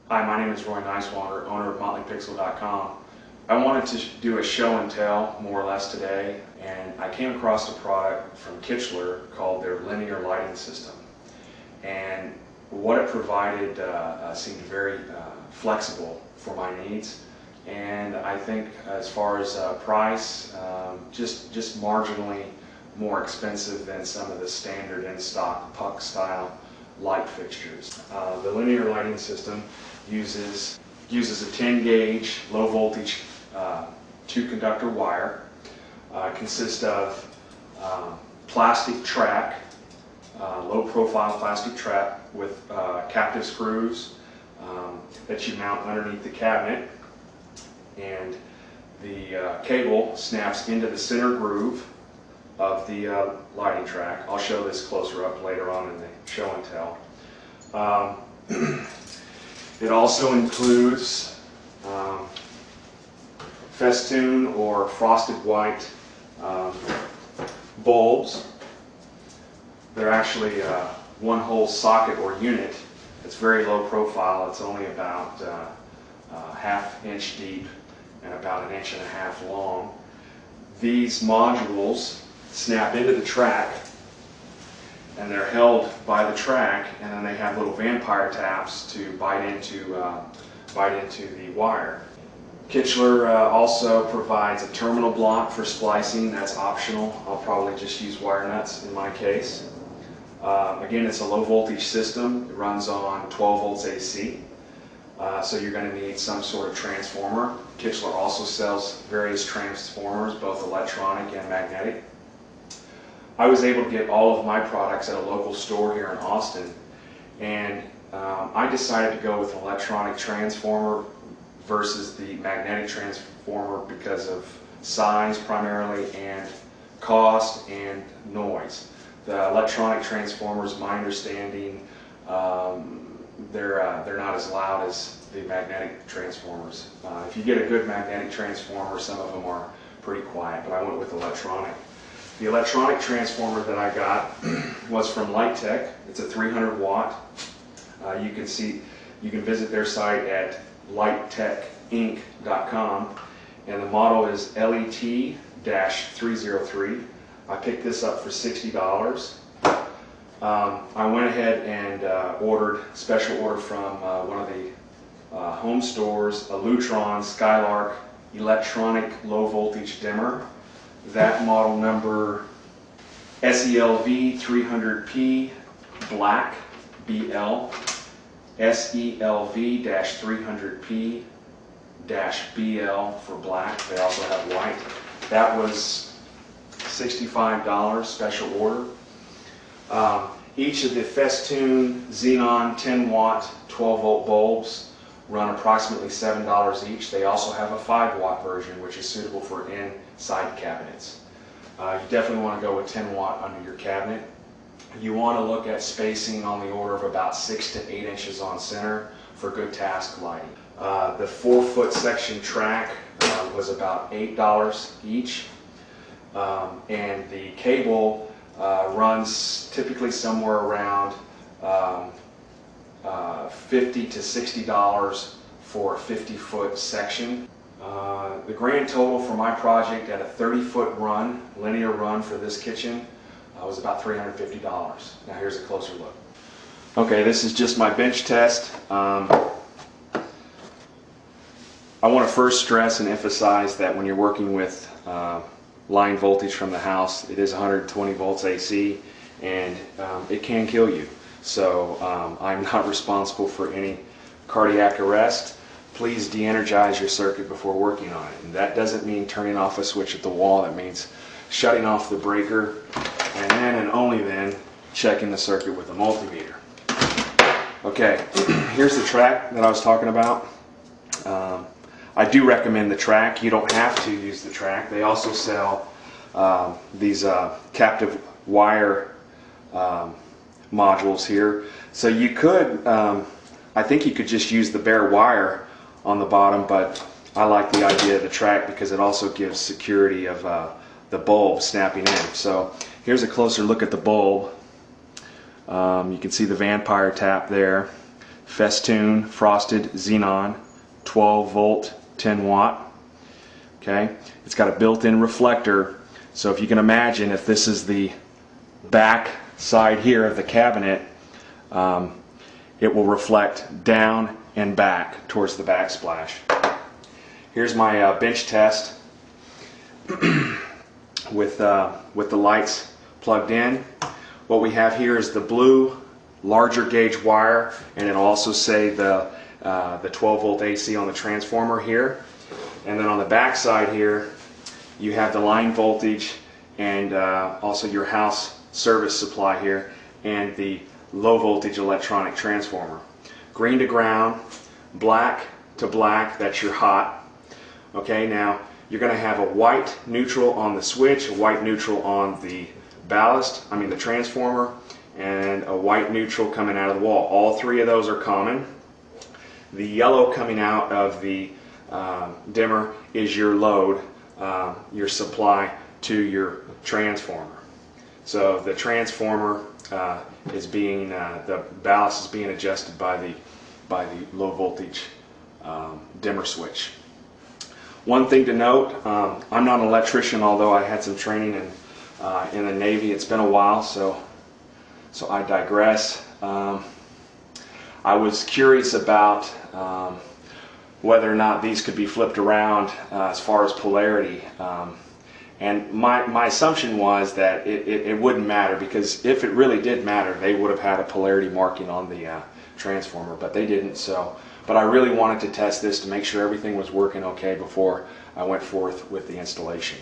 Hi, my name is Roy Nicewater, owner of MotleyPixel.com. I wanted to do a show and tell more or less today, and I came across a product from Kichler called their linear lighting system. And what it provided seemed very flexible for my needs, and I think as far as price, just marginally more expensive than some of the standard in-stock puck style light fixtures. The linear lighting system uses a 10 gauge low voltage 2-conductor wire. Consists of plastic track, low profile plastic track with captive screws that you mount underneath the cabinet, and the cable snaps into the center groove of the lighting track. I'll show this closer up later on in the show and tell. It also includes festoon or frosted white bulbs. They're actually one whole socket or unit. It's very low profile. It's only about ½ inch deep and about 1.5 inches long. These modules snap into the track, and they're held by the track, and then they have little vampire taps to bite into the wire. Kichler also provides a terminal block for splicing. That's optional. I'll probably just use wire nuts in my case. Again, it's a low voltage system. It runs on 12 volts AC. So you're going to need some sort of transformer. Kichler also sells various transformers, both electronic and magnetic. I was able to get all of my products at a local store here in Austin, and I decided to go with an electronic transformer versus the magnetic transformer because of size primarily, and cost and noise. The electronic transformers, my understanding, they're not as loud as the magnetic transformers. If you get a good magnetic transformer, some of them are pretty quiet, but I went with electronic. The electronic transformer that I got was from Light Tech. It's a 300 watt. You can visit their site at lighttechinc.com, and the model is LET-303. I picked this up for $60. I went ahead and ordered special order from one of the home stores, a Lutron Skylark electronic low voltage dimmer. That model number SELV 300P black BL, SELV-300P BL for black. They also have white. That was $65 special order. Each of the festoon xenon 10 watt 12 volt bulbs run approximately $7 each. They also have a 5 watt version, which is suitable for inside cabinets. You definitely want to go with 10 watt under your cabinet. You want to look at spacing on the order of about 6 to 8 inches on center for good task lighting. The 4-foot section track was about $8 each, and the cable runs typically somewhere around $50 to $60 for a 50-foot section. The grand total for my project at a 30-foot run, linear run for this kitchen, was about $350. Now here's a closer look. Okay, this is just my bench test. I want to first stress and emphasize that when you're working with line voltage from the house, it is 120 volts AC, and it can kill you. So I'm not responsible for any cardiac arrest. Please de-energize your circuit before working on it. And that doesn't mean turning off a switch at the wall. That means shutting off the breaker, and then and only then checking the circuit with a multimeter. Okay, here's the track that I was talking about. I do recommend the track. You don't have to use the track. They also sell these captive wire modules here. So you could, I think you could just use the bare wire on the bottom, but I like the idea of the track because it also gives security of the bulb snapping in. So here's a closer look at the bulb. You can see the vampire tap there. festoon frosted xenon 12 volt 10 watt. Okay, it's got a built-in reflector, so if you can imagine, if this is the back side here of the cabinet, it will reflect down and back towards the backsplash. Here's my bench test with the lights plugged in. What we have here is the blue larger gauge wire, and it'll also say the 12 volt AC on the transformer here. And then on the back side here, you have the line voltage and also your house service supply here, and the low voltage electronic transformer. Green to ground, black to black, that's your hot. Okay, now you're going to have a white neutral on the switch, a white neutral on the the transformer, and a white neutral coming out of the wall. All three of those are common. The yellow coming out of the dimmer is your load, your supply to your transformer. So the transformer is being, the ballast is being adjusted by the low voltage dimmer switch. One thing to note, I'm not an electrician, although I had some training in the Navy. It's been a while, so I digress. I was curious about whether or not these could be flipped around as far as polarity. And my assumption was that it wouldn't matter, because if it really did matter, they would have had a polarity marking on the transformer, but they didn't. But I really wanted to test this to make sure everything was working okay before I went forth with the installation.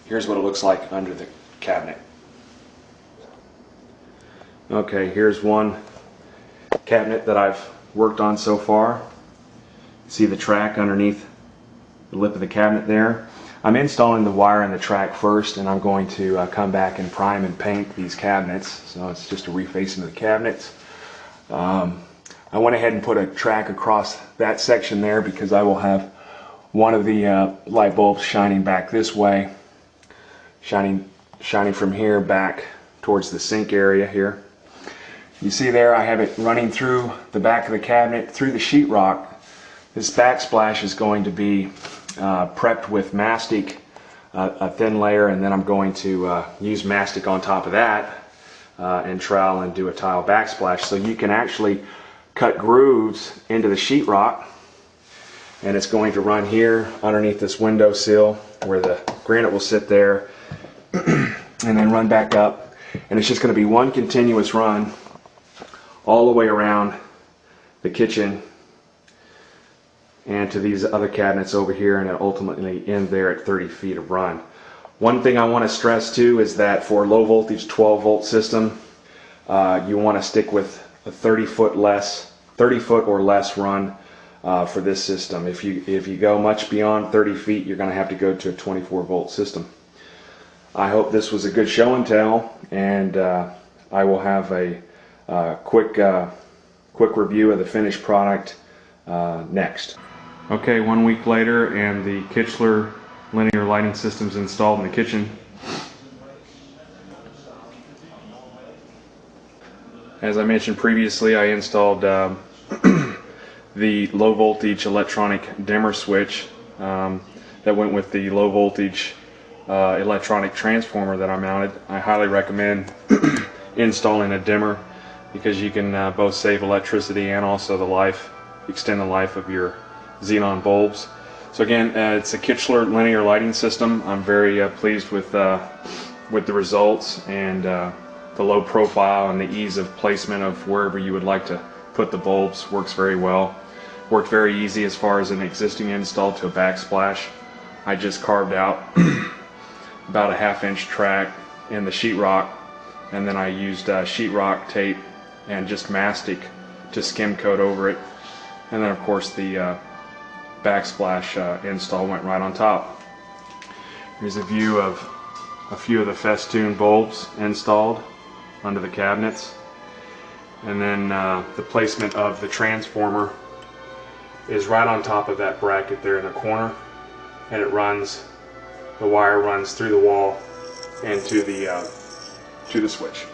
Here's what it looks like under the cabinet. Okay, here's one cabinet that I've worked on so far. See the track underneath the lip of the cabinet there. I'm installing the wire and the track first, and I'm going to come back and prime and paint these cabinets. So it's just a refacing of the cabinets. I went ahead and put a track across that section there because I will have one of the light bulbs shining back this way, shining from here back towards the sink area here. You see there, I have it running through the back of the cabinet, through the sheetrock. This backsplash is going to be prepped with mastic, a thin layer, and then I'm going to use mastic on top of that and trowel and do a tile backsplash. So you can actually cut grooves into the sheetrock, and it's going to run here underneath this window sill where the granite will sit there, and then run back up, and it's just going to be one continuous run all the way around the kitchen and to these other cabinets over here, and it ultimately end there at 30 feet of run. One thing I want to stress too is that for low voltage 12 volt system, you want to stick with a 30 foot or less run for this system. If you go much beyond 30 feet, you're going to have to go to a 24 volt system. I hope this was a good show and tell, and I will have a quick review of the finished product next. Okay, 1 week later, and the Kichler linear lighting system's installed in the kitchen. As I mentioned previously, I installed the low voltage electronic dimmer switch that went with the low voltage electronic transformer that I mounted. I highly recommend installing a dimmer because you can both save electricity and also extend the life of your xenon bulbs. So again, it's a Kichler linear lighting system. I'm very pleased with the results, and the low profile and the ease of placement of wherever you would like to put the bulbs works very well. Worked very easy as far as an existing install to a backsplash. I just carved out about a 1/2 inch track in the sheetrock, and then I used sheetrock tape and just mastic to skim coat over it, and then of course the backsplash install went right on top. Here's a view of a few of the festoon bulbs installed under the cabinets, and then the placement of the transformer is right on top of that bracket there in the corner, and the wire runs through the wall and to the switch.